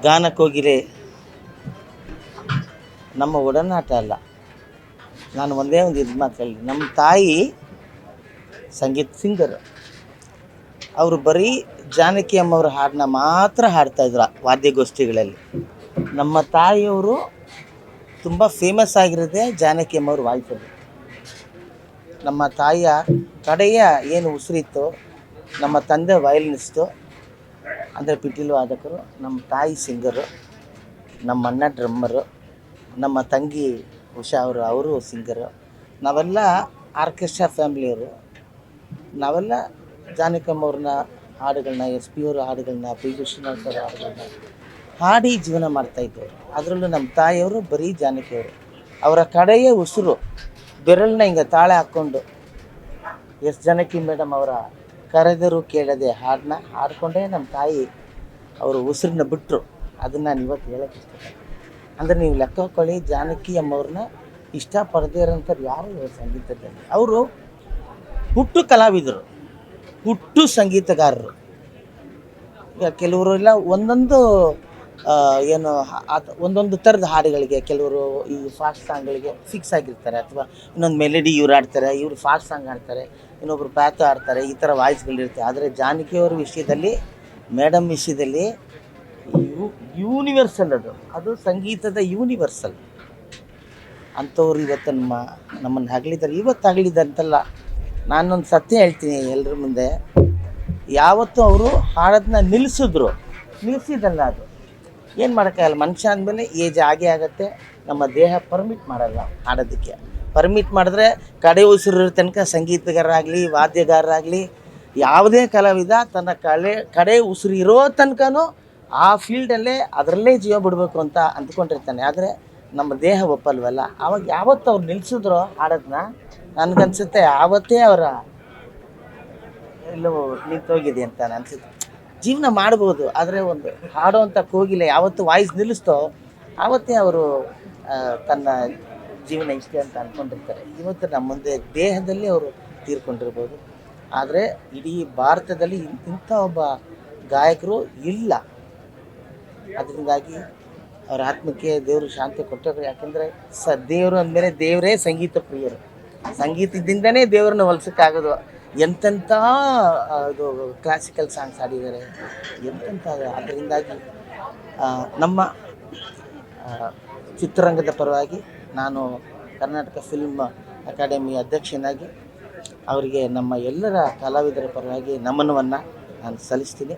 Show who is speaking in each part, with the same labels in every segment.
Speaker 1: ಗಾನಕ್ಕೋಗಿಲೆ ನಮ್ಮ ಒಡನಾಟ ಅಲ್ಲ. ನಾನು ಒಂದೇ ಒಂದು ಇದು ಮಾತಲ್ಲಿ, ನಮ್ಮ ತಾಯಿ ಸಂಗೀತ ಸಿಂಗರ್. ಅವರು ಬರೀ ಜಾನಕಿ ಅಮ್ಮವ್ರ ಹಾಡನ್ನ ಮಾತ್ರ ಹಾಡ್ತಾಯಿದ್ರು ವಾದ್ಯಗೋಷ್ಠಿಗಳಲ್ಲಿ. ನಮ್ಮ ತಾಯಿಯವರು ತುಂಬ ಫೇಮಸ್ ಆಗಿರೋದೇ ಜಾನಕಿ ಅಮ್ಮವ್ರ ವಾಯ್ಸಲ್ಲಿ. ನಮ್ಮ ತಾಯಿಯ ಕಡೆಯ ಏನು ಉಸಿರಿತ್ತು, ನಮ್ಮ ತಂದೆ ವಯಲಿನಿಸ್ಟು ಅಂದರೆ ಪಿಟೀಲು ವಾದಕರು, ನಮ್ಮ ತಾಯಿ ಸಿಂಗರು, ನಮ್ಮ ಅಣ್ಣ ಡ್ರಮ್ಮರು, ನಮ್ಮ ತಂಗಿ ಉಷಾ ಅವರು ಸಿಂಗರು. ನಾವೆಲ್ಲ ಆರ್ಕೆಸ್ಟ್ರಾ ಫ್ಯಾಮಿಲಿಯವರು. ನಾವೆಲ್ಲ ಜಾನಕಮ್ಮವ್ರನ್ನ ಹಾಡುಗಳನ್ನ, ಎಸ್ ಪಿ ಅವ್ರ ಹಾಡುಗಳನ್ನ, ಪಿ ವಿಶ್ವನಾಥ್ ಅವರ ಹಾಡುಗಳನ್ನ ಹಾಡಿ ಜೀವನ ಮಾಡ್ತಾಯಿದ್ದವರು. ಅದರಲ್ಲೂ ನಮ್ಮ ತಾಯಿಯವರು ಬರೀ ಜಾನಕಿಯವರು. ಅವರ ಕಡೆಯ ಉಸಿರು ಬೆರಳನ್ನ ಹಿಂಗೆ ತಾಳೆ ಹಾಕ್ಕೊಂಡು ಎಸ್ ಜಾನಕಿ ಮೇಡಮ್ ಅವರ ಕರೆದರೂ ಕೇಳದೆ ಹಾಡನ್ನ ಹಾಡ್ಕೊಂಡೇ ನಮ್ಮ ತಾಯಿ ಅವರು ಉಸಿರನ್ನ ಬಿಟ್ಟರು. ಅದನ್ನು ನಾನು ಇವತ್ತು ಹೇಳೋಕ್ಕೆ ಇಷ್ಟಪಡ್ತೀನಿ. ಅಂದರೆ ನೀವು ಲೆಕ್ಕ ಹಾಕ್ಕೊಳ್ಳಿ, ಜಾನಕಿ ಅಮ್ಮವ್ರನ್ನ ಇಷ್ಟಪಡದೇ ಇರೋಂಥವ್ರು ಯಾರು ಸಂಗೀತದಲ್ಲಿ. ಅವರು ಹುಟ್ಟು ಕಲಾವಿದರು, ಹುಟ್ಟು ಸಂಗೀತಗಾರರು. ಈಗ ಕೆಲವರು ಎಲ್ಲ ಒಂದೊಂದು ಒಂದೊಂದು ಥರದ ಹಾಡುಗಳಿಗೆ, ಕೆಲವರು ಈ ಫಾಸ್ಟ್ ಸಾಂಗ್ಗಳಿಗೆ ಫಿಕ್ಸ್ ಆಗಿರ್ತಾರೆ, ಅಥವಾ ಇನ್ನೊಂದು ಮೆಲಡಿ ಇವ್ರು ಆಡ್ತಾರೆ, ಇವರು ಫಾಸ್ಟ್ ಸಾಂಗ್ ಆಡ್ತಾರೆ, ಇನ್ನೊಬ್ರು ಪ್ಯಾತು ಆಡ್ತಾರೆ, ಈ ಥರ ವಾಯ್ಸ್ಗಳಿರುತ್ತೆ. ಆದರೆ ಜಾನಕಿಯವ್ರ ವಿಷಯದಲ್ಲಿ, ಮೇಡಮ್ ವಿಷಯದಲ್ಲಿ ಯೂನಿವರ್ಸಲ್ ಅದು ಸಂಗೀತದ ಯೂನಿವರ್ಸಲ್. ಅಂಥವ್ರು ಇವತ್ತು ನಮ್ಮನ್ನು ಹಗಲಿದ್ದಾರೆ. ಇವತ್ತು ಹಗಲಿದಂತಲ್ಲ, ನಾನೊಂದು ಸತ್ಯ ಹೇಳ್ತೀನಿ ಎಲ್ಲರ ಮುಂದೆ. ಯಾವತ್ತೂ ಅವರು ಹಾಡೋದನ್ನ ನಿಲ್ಲಿಸಿದಲ್ಲ. ಅದು ಏನು ಮಾಡೋಕ್ಕಾಗಲ್ಲ, ಮನುಷ್ಯ ಅಂದಮೇಲೆ ಏಜ್ ಆಗೇ ಆಗುತ್ತೆ. ನಮ್ಮ ದೇಹ ಪರ್ಮಿಟ್ ಮಾಡಲ್ಲ ಹಾಡೋದಕ್ಕೆ. ಪರ್ಮಿಟ್ ಮಾಡಿದ್ರೆ ಕಡೆ ಉಸಿರು ತನಕ ಸಂಗೀತಗಾರರಾಗಲಿ, ವಾದ್ಯಗಾರರಾಗಲಿ, ಯಾವುದೇ ಕಲಾವಿದ ತನ್ನ ಕಡೆ ಉಸಿರು ಇರೋ ತನಕನೂ ಆ ಫೀಲ್ಡಲ್ಲೇ ಅದರಲ್ಲೇ ಜೀವ ಬಿಡಬೇಕು ಅಂತ ಅಂದ್ಕೊಂಡಿರ್ತಾನೆ. ಆದರೆ ನಮ್ಮ ದೇಹ ಒಪ್ಪಲ್ವಲ್ಲ. ಆವಾಗ ಯಾವತ್ತು ಅವ್ರು ನಿಲ್ಲಿಸಿದ್ರು ಹಾಡೋದನ್ನ, ನನಗನ್ಸುತ್ತೆ ಆವತ್ತೇ ಅವರ ಎಲ್ಲೋ ನಿಂತೋಗಿದೆ ಅಂತ ಅನಿಸುತ್ತೆ. ಜೀವನ ಮಾಡ್ಬೋದು, ಆದರೆ ಒಂದು ಹಾಡೋವಂಥ ಕೋಗಿಲೆ ಯಾವತ್ತು ವಾಯ್ಸ್ ನಿಲ್ಲಿಸ್ತೋ ಆವತ್ತೇ ಅವರು ತನ್ನ ಜೀವನ ಇಷ್ಟೇ ಅಂತ ಅಂದ್ಕೊಂಡಿರ್ತಾರೆ. ಇವತ್ತು ನಮ್ಮ ಮುಂದೆ ದೇಹದಲ್ಲಿ ಅವರು ತೀರ್ಕೊಂಡಿರ್ಬೋದು, ಆದರೆ ಇಡೀ ಭಾರತದಲ್ಲಿ ಇಂಥ ಒಬ್ಬ ಗಾಯಕರು ಇಲ್ಲ. ಅದರಿಂದಾಗಿ ಅವರ ಆತ್ಮಕ್ಕೆ ದೇವರು ಶಾಂತಿ ಕೊಟ್ಟರು. ಯಾಕೆಂದರೆ ದೇವರು ಅಂದಮೇಲೆ ದೇವರೇ ಸಂಗೀತ ಪ್ರಿಯರು. ಸಂಗೀತದಿಂದನೇ ದೇವ್ರನ್ನ ಹೊಲ್ಸೋಕ್ಕಾಗೋದು. ಎಂತೆಂಥ ಅದು ಕ್ಲಾಸಿಕಲ್ ಸಾಂಗ್ಸ್ ಹಾಡಿದ್ದಾರೆ, ಎಂತೆಂಥ. ಅದರಿಂದಾಗಿ ನಮ್ಮ ಚಿತ್ರರಂಗದ ಪರವಾಗಿ ನಾನು ಕರ್ನಾಟಕ ಫಿಲ್ಮ್ ಅಕಾಡೆಮಿ ಅಧ್ಯಕ್ಷನಾಗಿ ಅವರಿಗೆ, ನಮ್ಮ ಎಲ್ಲರ ಕಲಾವಿದರ ಪರವಾಗಿ ನಮನವನ್ನು ನಾನು ಸಲ್ಲಿಸ್ತೀನಿ.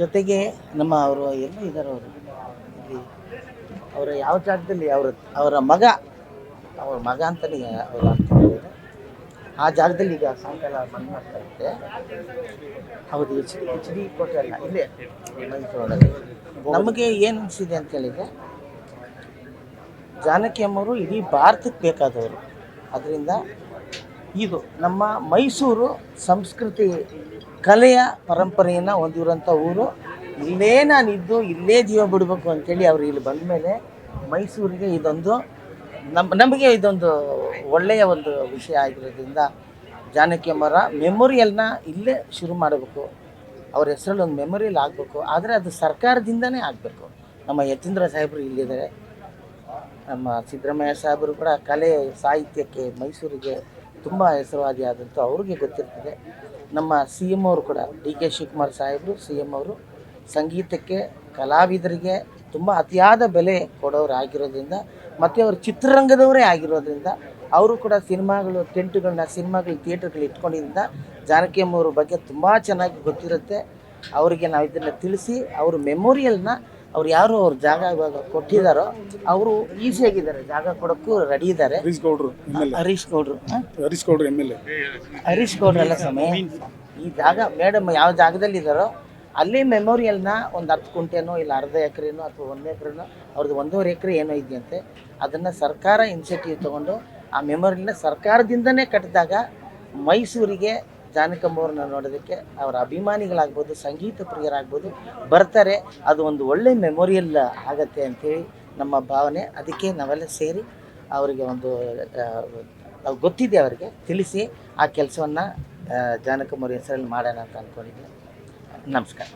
Speaker 1: ಜೊತೆಗೆ ಅವರು ಎಲ್ಲ ಇದ್ದಾರೆ, ಅವರು ಇಲ್ಲಿ ಅವರ ಯಾವ ಜಾಗದಲ್ಲಿ ಅವರ ಮಗ ಅಂತಲೇ ಅವರು ಅಂದ್ಕೊಂಡಿದ್ದಾರೆ. ಆ ಜಾಗದಲ್ಲಿ ಈಗ ಸಾಯಂಕಾಲ ಬಂದ್ ಮಾಡ್ತಾ ಇರುತ್ತೆ. ಹೌದು, ಎಚ್ ಡಿ ಕೋಟೆ ಅಲ್ಲ, ಇಲ್ಲೇ ಮೈಸೂರೊಳಗೆ. ನಮಗೆ ಏನು ಅನಿಸಿದೆ ಅಂತ ಹೇಳಿದರೆ, ಜಾನಕಿ ಅಮ್ಮವರು ಇಡೀ ಭಾರತಕ್ಕೆ ಬೇಕಾದವರು. ಅದರಿಂದ ಇದು ನಮ್ಮ ಮೈಸೂರು ಸಂಸ್ಕೃತಿ, ಕಲೆಯ ಪರಂಪರೆಯನ್ನು ಹೊಂದಿರುವಂಥ ಊರು. ಇಲ್ಲೇ ನಾನಿದ್ದು ಇಲ್ಲೇ ಜೀವ ಬಿಡಬೇಕು ಅಂಥೇಳಿ ಅವರು ಇಲ್ಲಿ ಬಂದ ಮೇಲೆ ಮೈಸೂರಿಗೆ ಇದೊಂದು ನಮಗೆ ಇದೊಂದು ಒಳ್ಳೆಯ ಒಂದು ವಿಷಯ ಆಗಿರೋದ್ರಿಂದ ಜಾನಕಿ ಅಮ್ಮರ ಮೆಮೊರಿಯಲ್ನ ಇಲ್ಲೇ ಶುರು ಮಾಡಬೇಕು. ಅವ್ರ ಹೆಸರಲ್ಲಿ ಒಂದು ಮೆಮೊರಿಯಲ್ ಆಗಬೇಕು. ಆದರೆ ಅದು ಸರ್ಕಾರದಿಂದನೇ ಆಗಬೇಕು. ನಮ್ಮ ಯತೀಂದ್ರ ಸಾಹೇಬರು ಇಲ್ಲಿದ್ದಾರೆ, ನಮ್ಮ ಸಿದ್ದರಾಮಯ್ಯ ಸಾಹೇಬರು ಕೂಡ ಕಲೆ ಸಾಹಿತ್ಯಕ್ಕೆ ಮೈಸೂರಿಗೆ ತುಂಬ ಹೆಸರುವಾದಿ ಆದಂಥ ಅವ್ರಿಗೆ ಗೊತ್ತಿರ್ತದೆ. ನಮ್ಮ ಸಿ ಎಮ್ ಅವರು ಕೂಡ, ಡಿ ಕೆ ಶಿವಕುಮಾರ್ ಸಾಹೇಬರು ಸಿ ಎಮ್ ಅವರು ಸಂಗೀತಕ್ಕೆ, ಕಲಾವಿದರಿಗೆ ತುಂಬ ಅತಿಯಾದ ಬೆಲೆ ಕೊಡೋರು ಆಗಿರೋದ್ರಿಂದ, ಮತ್ತು ಅವರು ಚಿತ್ರರಂಗದವರೇ ಆಗಿರೋದ್ರಿಂದ ಅವರು ಕೂಡ ಸಿನಿಮಾಗಳು ಥಿಯೇಟರ್ಗಳು ಇಟ್ಕೊಂಡಿದ್ದರಿಂದ ಜಾನಕಿ ಅಮ್ಮವ್ರ ಬಗ್ಗೆ ತುಂಬ ಚೆನ್ನಾಗಿ ಗೊತ್ತಿರುತ್ತೆ. ಅವರಿಗೆ ನಾವು ಇದನ್ನು ತಿಳಿಸಿ, ಅವರು ಮೆಮೋರಿಯಲ್ನ ಅವ್ರು ಯಾರು ಅವ್ರ ಜಾಗ ಇವಾಗ ಕೊಟ್ಟಿದ್ದಾರೋ ಅವರು ಈಸಿಯಾಗಿದ್ದಾರೆ, ಜಾಗ ಕೊಡೋಕ್ಕೂ ರೆಡಿ ಇದ್ದಾರೆ. ಹರೀಶ್ ಗೌಡ್ರು ಅಲ್ಲ ಸಮಯ. ಈ ಜಾಗ ಮೇಡಮ್ ಯಾವ ಜಾಗದಲ್ಲಿ ಇದ್ದಾರೋ ಅಲ್ಲಿ ಮೆಮೋರಿಯಲ್ನ ಒಂದು 10 ಗುಂಟೆನೋ ಇಲ್ಲ ಅರ್ಧ ಎಕರೆನೋ ಅಥವಾ 1 ಎಕರೆನೋ, ಅವ್ರದ್ದು 1.5 ಎಕರೆ ಏನೋ ಇದೆಯಂತೆ, ಅದನ್ನು ಸರ್ಕಾರ ಇನಿಷಿಯೇಟಿವ್ ತೊಗೊಂಡು ಆ ಮೆಮೋರಿಯಲ್ನ ಸರ್ಕಾರದಿಂದನೇ ಕಟ್ಟಿದಾಗ ಮೈಸೂರಿಗೆ ಜಾನಕಮ್ಮವ್ರನ್ನ ನೋಡೋದಕ್ಕೆ ಅವರ ಅಭಿಮಾನಿಗಳಾಗ್ಬೋದು, ಸಂಗೀತ ಪ್ರಿಯರಾಗ್ಬೋದು ಬರ್ತಾರೆ. ಅದು ಒಂದು ಒಳ್ಳೆ ಮೆಮೋರಿಯಲ್ ಆಗತ್ತೆ ಅಂಥೇಳಿ ನಮ್ಮ ಭಾವನೆ. ಅದಕ್ಕೆ ನಾವೆಲ್ಲ ಸೇರಿ ಅವರಿಗೆ ಒಂದು ಗೊತ್ತಿದೆ ಅವರಿಗೆ ತಿಳಿಸಿ ಆ ಕೆಲಸವನ್ನು ಜಾನಕಮ್ಮವ್ರ ಹೆಸರಲ್ಲಿ ಮಾಡೋಣ ಅಂತ ಅಂದ್ಕೊಂಡಿದ್ದೀನಿ. ನಮಸ್ಕಾರ.